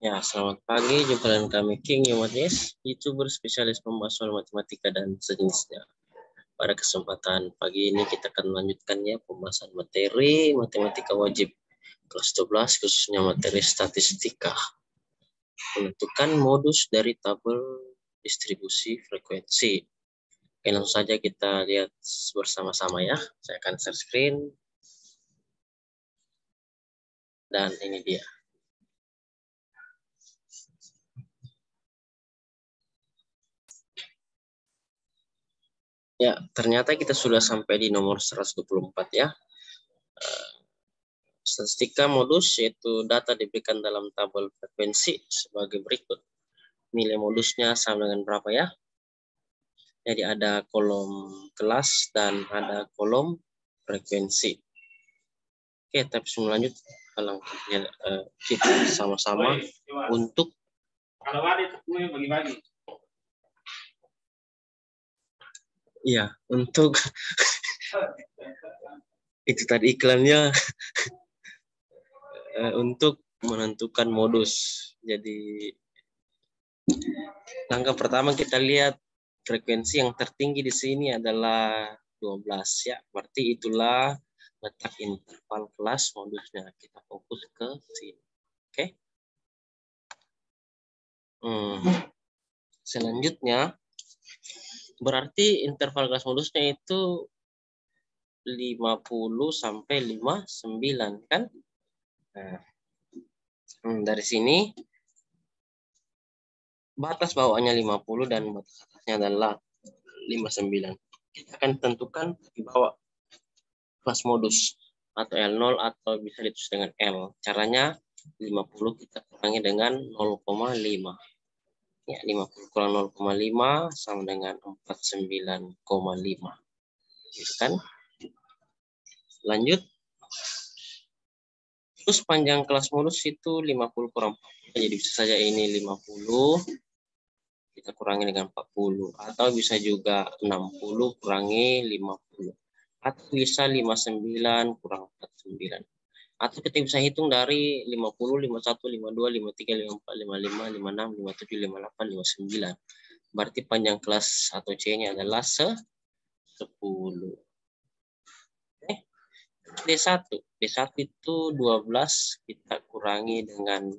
Ya, selamat pagi. Jumpa dengan kami King Yomatis, YouTuber spesialis membahas soal matematika dan sejenisnya. Pada kesempatan pagi ini kita akan melanjutkan ya pembahasan materi matematika wajib kelas 12 khususnya materi statistika. Menentukan modus dari tabel distribusi frekuensi. Oke, langsung saja kita lihat bersama-sama ya. Saya akan share screen. Dan ini dia. Ya, ternyata kita sudah sampai di nomor 124 ya. Statistika modus yaitu data diberikan dalam tabel frekuensi sebagai berikut. Nilai modusnya sama dengan berapa ya? Jadi ada kolom kelas dan ada kolom frekuensi. Oke, tapi sebelum lanjut, kita sama-sama untuk iya, untuk itu tadi iklannya untuk menentukan modus. Jadi langkah pertama kita lihat frekuensi yang tertinggi di sini adalah 12 ya. Berarti itulah letak interval kelas modusnya. Kita fokus ke sini. Oke. Selanjutnya berarti interval kelas modusnya itu 50 sampai 59 kan? Nah, dari sini batas bawahnya 50 dan batas atasnya adalah 59. Kita akan tentukan di bawah kelas modus atau L0 atau bisa ditulis dengan L. Caranya 50 kita kurangi dengan 0,5. Ya, 50 kurang 0,5 sama dengan 49,5. Gitu kan? Lanjut. Terus panjang kelas modus itu 50 kurang 40. Jadi bisa saja ini 50 kita kurangi dengan 40 atau bisa juga 60 kurangi 50 atau bisa 59 kurang 49 atau kita bisa hitung dari 50 51 52 53 54 55 56 57 58 59. Berarti panjang kelas atau C-nya adalah 10. D1 itu 12 kita kurangi dengan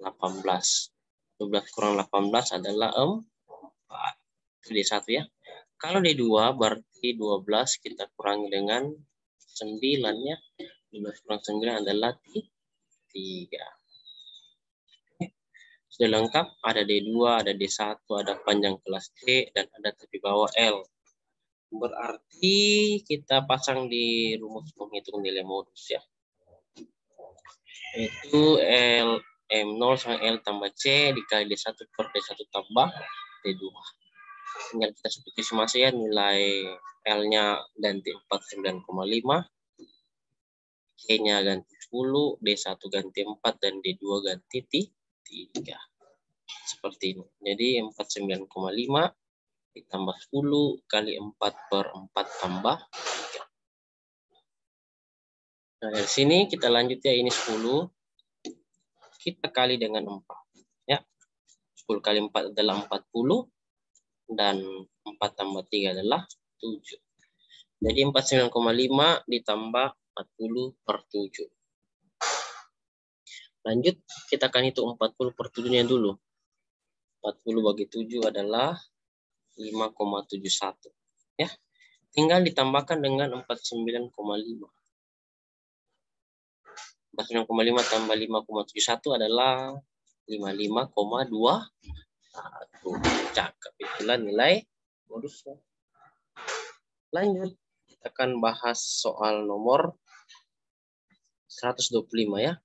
18. 12 kurang 18 adalah 4. D1 ya. Kalau D2 berarti 12 kita kurangi dengan 9 ya. 12 kurang 9 adalah 3. Sudah lengkap, ada D2, ada D1, ada panjang kelas C, dan ada tepi bawah L. Berarti kita pasang di rumus menghitung nilai modus ya. Itu L M0 sama L tambah C dikali D1 per D1 tambah D2. Tinggal kita substitusi ya, nilai L-nya ganti 49,5, C-nya ganti 10, D1 ganti 4, dan D2 ganti 3. Seperti ini. Jadi 49,5 ditambah 10 kali 4 per 4 tambah 3. Nah, dari sini kita lanjut ya, ini 10. Kita kali dengan 4. Ya. 10 kali 4 adalah 40. Dan 4 tambah 3 adalah 7. Jadi 49,5 ditambah 40 per 7. Lanjut, kita akan hitung 40 per 7-nya dulu. 40 bagi 7 adalah 5,71. Ya. Tinggal ditambahkan dengan 49,5. 49,5 tambah 5,71 adalah 55,2. Cakep, itulah nilai modusnya. Lanjut, kita akan bahas soal nomor 125 ya.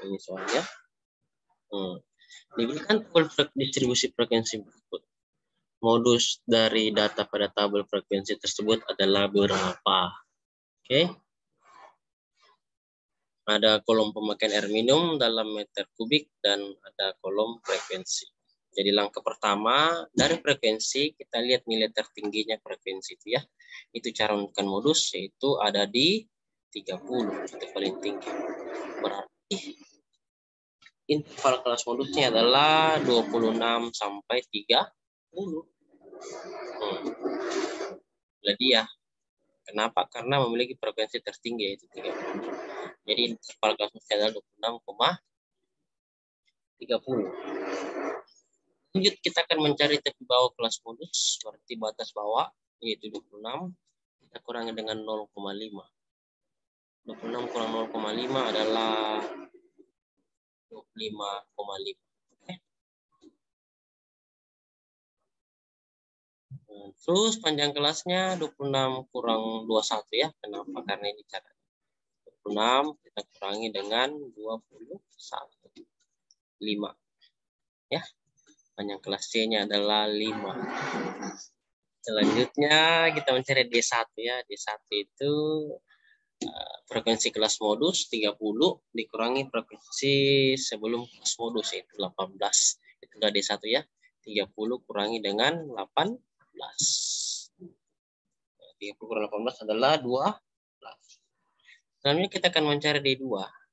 Ini soalnya. Diberikan tabel distribusi frekuensi berikut. Modus dari data pada tabel frekuensi tersebut adalah berapa? Oke. Ada kolom pemakaian air minum dalam meter kubik dan ada kolom frekuensi. Jadi langkah pertama dari frekuensi kita lihat nilai tertingginya frekuensi itu ya. Itu cara menentukan modus yaitu ada di 30 itu paling tinggi. Berarti interval kelas modusnya adalah 26 sampai 30. Jadi ya, kenapa? Karena memiliki frekuensi tertinggi yaitu 30. Jadi interval kelas modusnya adalah 26,30. Lanjut, kita akan mencari tepi bawah kelas modus, berarti batas bawah yaitu 26. Kita kurangi dengan 0,5. 26 kurang 0,5 adalah 25,5. Terus panjang kelasnya 26 kurang 21 ya. Kenapa? Karena ini cara 26 kita kurangi dengan 21. 5. Ya. Panjang kelas C-nya adalah 5. Selanjutnya kita mencari D1 ya. D1 itu frekuensi kelas modus 30 dikurangi frekuensi sebelum kelas modus yaitu 18. Itulah D1 ya. 30 kurangi dengan 18. 30 kurang 18 adalah 12. Selanjutnya kita akan mencari D2.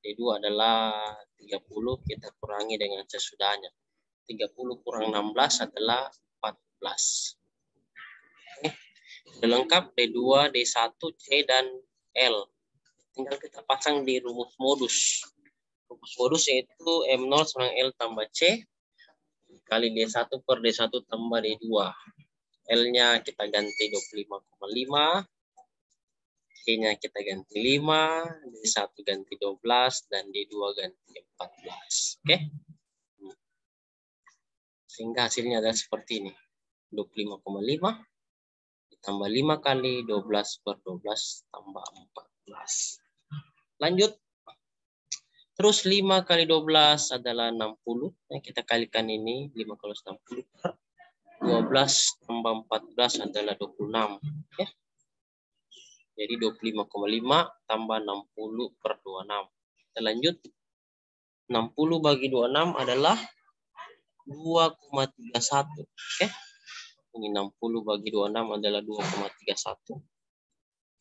D2 adalah 30 kita kurangi dengan sesudahnya. 30 kurang 16 adalah 14. Oke. Sudah lengkap D2, D1, C, dan L. Tinggal kita pasang di rumus modus. Rumus modus yaitu M0 sama L tambah C kali D1 per D1 tambah D2. L-nya kita ganti 25,5. C-nya kita ganti 5. D1 ganti 12. Dan D2 ganti 14. Oke. Sehingga hasilnya adalah seperti ini. 25,5 ditambah 5 kali 12 per 12 tambah 14. Lanjut. Terus 5 kali 12 adalah 60. Nah, kita kalikan ini 5 kali 60 per 12 tambah 14 adalah 26. Ya. Jadi 25,5 tambah 60 per 26. Kita lanjut. 60 bagi 26 adalah 2,31. Oke. Ini 60 bagi 26 adalah 2,31.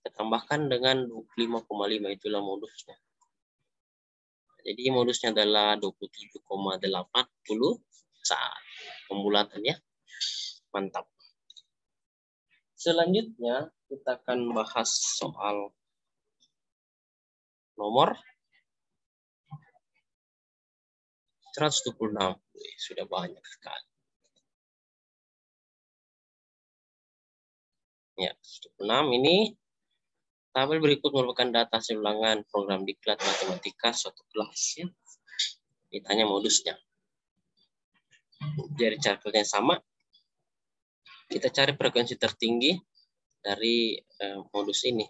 Kita tambahkan dengan 25,5. Itulah modusnya. Jadi modusnya adalah 27,80 saat pembulatan ya. Mantap. Selanjutnya kita akan bahas soal nomor 126. Sudah banyak sekali. Ya, 126 ini tabel berikut merupakan data hasil ulangan program diklat matematika suatu kelas ya. Ditanya modusnya. Jadi cara kerjanya sama. Kita cari frekuensi tertinggi dari modus ini.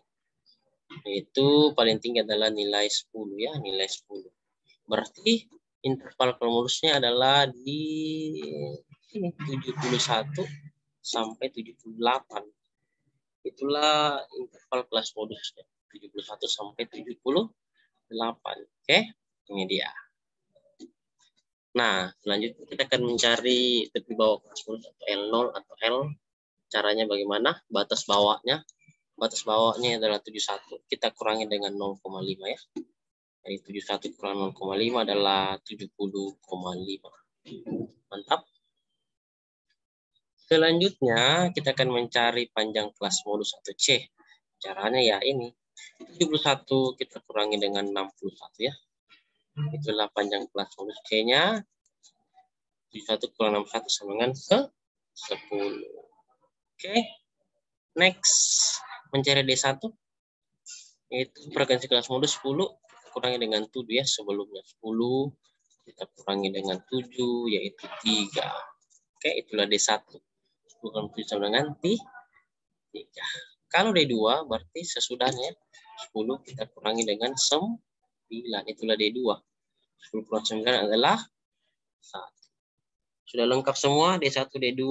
Yaitu paling tinggi adalah nilai 10 ya, nilai 10. Berarti interval modusnya adalah di sini 71 sampai 78. Itulah interval kelas modusnya. 71 sampai 78. Oke, ini dia. Nah, selanjutnya kita akan mencari tepi bawah kelas modus atau L0 atau L. Caranya bagaimana? Batas bawahnya. Batas bawahnya adalah 71. Kita kurangi dengan 0,5 ya. Jadi 71 kurang 0,5 adalah 70,5. Mantap. Selanjutnya kita akan mencari panjang kelas modus atau C. Caranya ya ini. 71 kita kurangi dengan 61 ya. Itulah panjang kelas modus C-nya. 71 kurang 61 sama dengan 10. Oke. Next. Mencari D1. Yaitu frekuensi kelas modus 10. Kurangi dengan 7 ya. Sebelumnya 10. Kita kurangi dengan 7 yaitu 3. Oke. Itulah D1. 10 kurang 7 sama dengan 3. Kalau D2 berarti sesudahnya 10 kita kurangi dengan 9. Itulah D2. 10 kurang 9 adalah 1. Sudah lengkap semua D1, D2,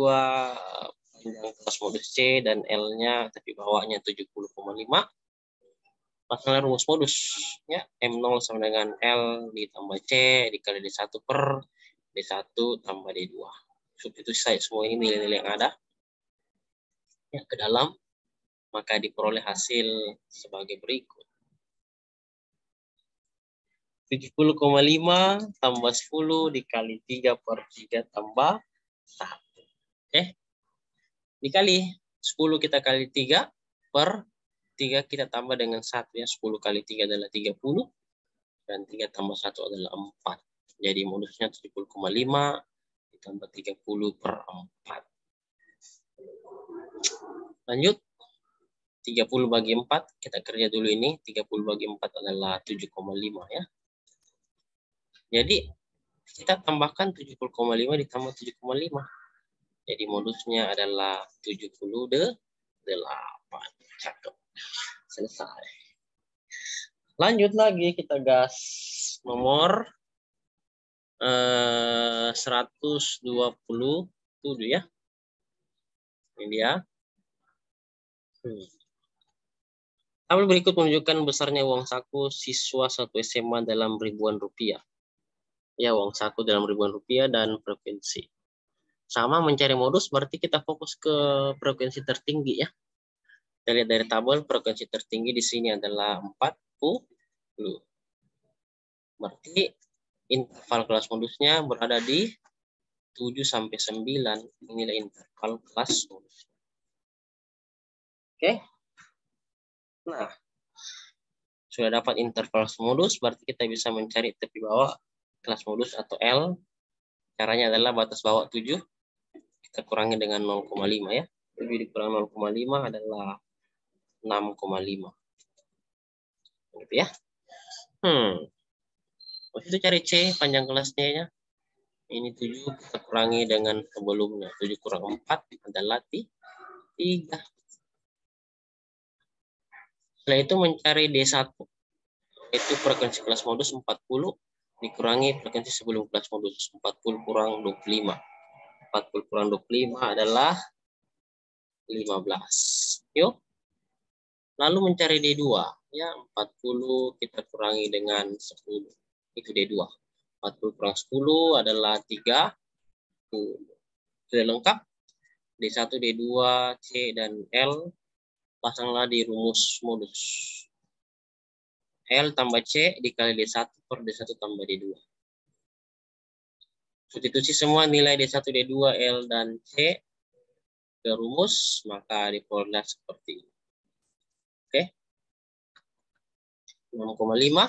panjang kelas modus C dan L-nya tapi bawahnya 70,5. Pasanglah rumus modus ya. M0 sama dengan L ditambah C dikali D1 per D1 tambah D2. Substitusi saya semua ini nilai-nilai yang ada ya ke dalam, maka diperoleh hasil sebagai berikut. 70,5 tambah 10 dikali 3 per 3 tambah 1. Oke. Dikali 10 kita kali 3 per 3 kita tambah dengan 1 ya. 10 kali 3 adalah 30 dan 3 tambah 1 adalah 4. Jadi modusnya 70,5 ditambah 30 per 4. Lanjut. 30 bagi 4 kita kerja dulu ini. 30 bagi 4 adalah 7,5 ya. Jadi kita tambahkan 70,5 ditambah 7,5. Jadi modusnya adalah 78. Cakep. Selesai. Lanjut lagi kita gas nomor 127 ya. Ini dia. Tabel berikut menunjukkan besarnya uang saku siswa satu SMA dalam ribuan rupiah. Ya, uang saku dalam ribuan rupiah dan provinsi. Sama mencari modus, berarti kita fokus ke provinsi tertinggi ya. Kita lihat dari tabel, provinsi tertinggi di sini adalah 40. Berarti interval kelas modusnya berada di 7 sampai 9. Inilah interval kelas modus. Oke. Nah, sudah dapat interval modus, berarti kita bisa mencari tepi bawah kelas modus atau L. Caranya adalah batas bawah 7. Kita kurangi dengan 0,5 ya. 7 dikurang 0,5 adalah 6,5. Gitu ya. Itu cari C panjang kelasnya ya. Ini 7 kita kurangi dengan sebelumnya. 7 kurang 4 adalah 3. Setelah itu mencari D1. Itu frekuensi kelas modus 40 dikurangi frekuensi sebelum kelas modus. 40 kurang 25. 40 kurang 25 adalah 15. Yuk. Lalu mencari D2. Ya, 40 kita kurangi dengan 10. Itu D2. 40 kurang 10 adalah 30. Sudah lengkap. D1, D2, C, dan L. Pasanglah di rumus modus. L tambah C dikali D1 per D1 tambah D2. Substitusi semua nilai D1, D2, L, dan C ke rumus, maka diperoleh seperti ini. Oke. 6,5.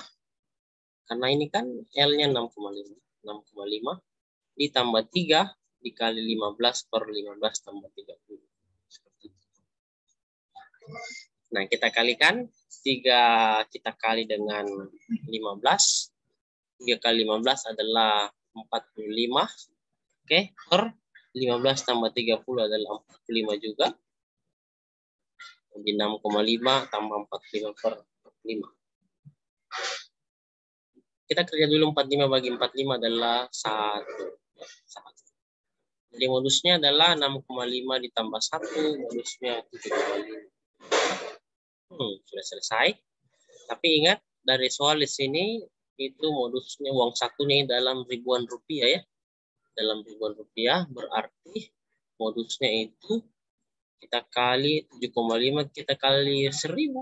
Karena ini kan L-nya 6,5. 6,5 ditambah 3 dikali 15 per 15 tambah 30. Seperti itu. Nah, kita kalikan. 3 kita kali dengan 15. 3 kali 15 adalah 45. Oke, per 15 tambah 30 adalah 45 juga. Jadi 6,5 tambah 45 per 45. Kita kerja dulu 45 bagi 45 adalah 1. Jadi modusnya adalah 6,5 ditambah 1, modusnya 7,5. Sudah selesai. Tapi ingat, dari soal di sini, itu modusnya uang sakunya dalam ribuan rupiah ya. Dalam ribuan rupiah berarti modusnya itu kita kali 7,5 kita kali 1000.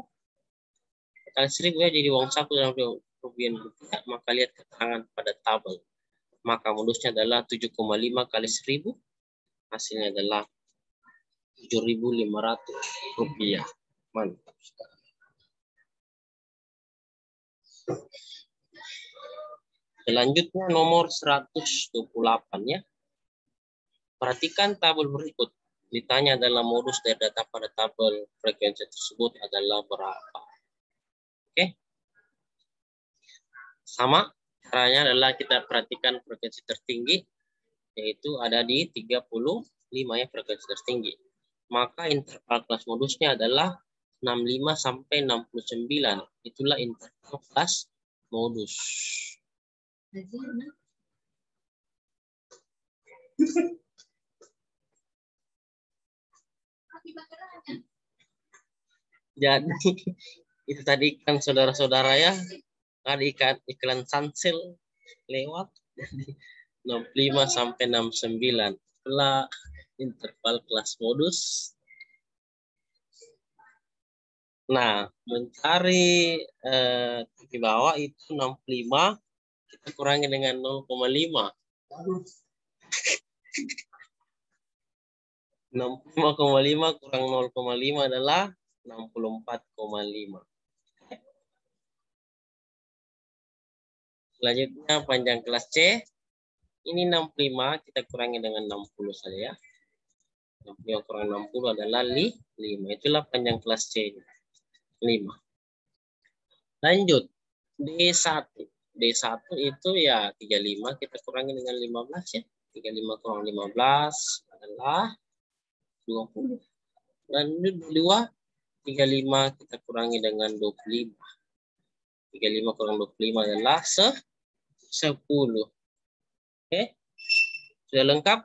Kali 1000 ya, jadi uang saku dalam ribuan rupiah. Maka lihat keterangan pada tabel. Maka modusnya adalah 7,5 kali 1000. Hasilnya adalah 7.500 rupiah. Mantap sekali. Selanjutnya nomor 128 ya. Perhatikan tabel berikut. Ditanya dalam modus dari data pada tabel frekuensi tersebut adalah berapa. Oke. Sama caranya adalah kita perhatikan frekuensi tertinggi, yaitu ada di 35 ya, frekuensi tertinggi. Maka interval kelas modusnya adalah 65 sampai 69. Itulah interval kelas modus. Jadi itu tadi kan saudara-saudara ya, tadi iklan Sunsil lewat 65 sampai 69. Itulah interval kelas modus. Nah, mencari di bawah itu 65 kita kurangi dengan 0,5. 65,5 kurang 0,5 adalah 64,5. Selanjutnya panjang kelas C. Ini 65, kita kurangi dengan 60 saja ya. 65 kurang 60 adalah 5. Itulah panjang kelas C. 5. Lanjut. D1. D1 itu ya 35, kita kurangi dengan 15 ya. 35 kurang 15 adalah 20. Lanjut D2. 35 kita kurangi dengan 25. 35 kurang 25 adalah 10. Oke. Sudah lengkap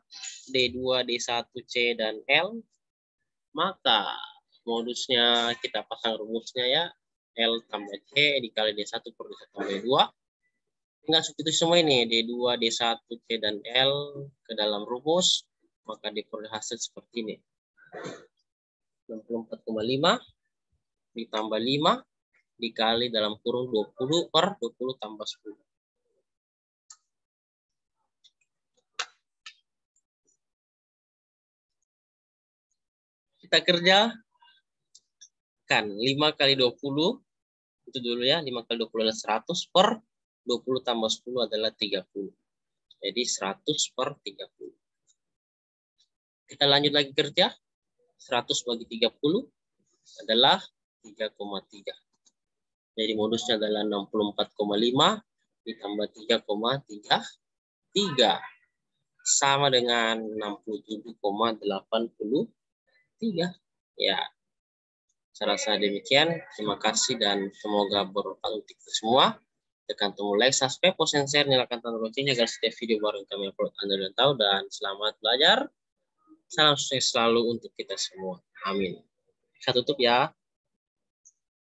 D2, D1, C, dan L. Maka modusnya kita pasang rumusnya ya. L tambah C dikali D1 per D1 tambah D2. Tinggal substitusi semua ini. D2, D1, C, dan L ke dalam rumus. Maka diperoleh hasil seperti ini. 64,5 ditambah 5 dikali dalam kurung 20 per 20 tambah 10. Kita kerjakan 5 kali 20 itu dulu ya, 5 kali 20 adalah 100 per 20 tambah 10 adalah 30. Jadi 100 per 30. Kita lanjut lagi kerja. 100 bagi 30 adalah 3,3. Jadi modusnya adalah 64,5 ditambah 3,33 sama dengan 67,83. Ya, saya rasa demikian. Terima kasih dan semoga bermanfaat untuk kita semua. Tekan tombol like, subscribe, post, and share, nyalakan tanda loncengnya agar setiap video baru yang kami upload Anda dan tahu. Dan selamat belajar. Salam sukses selalu untuk kita semua. Amin. Saya tutup ya.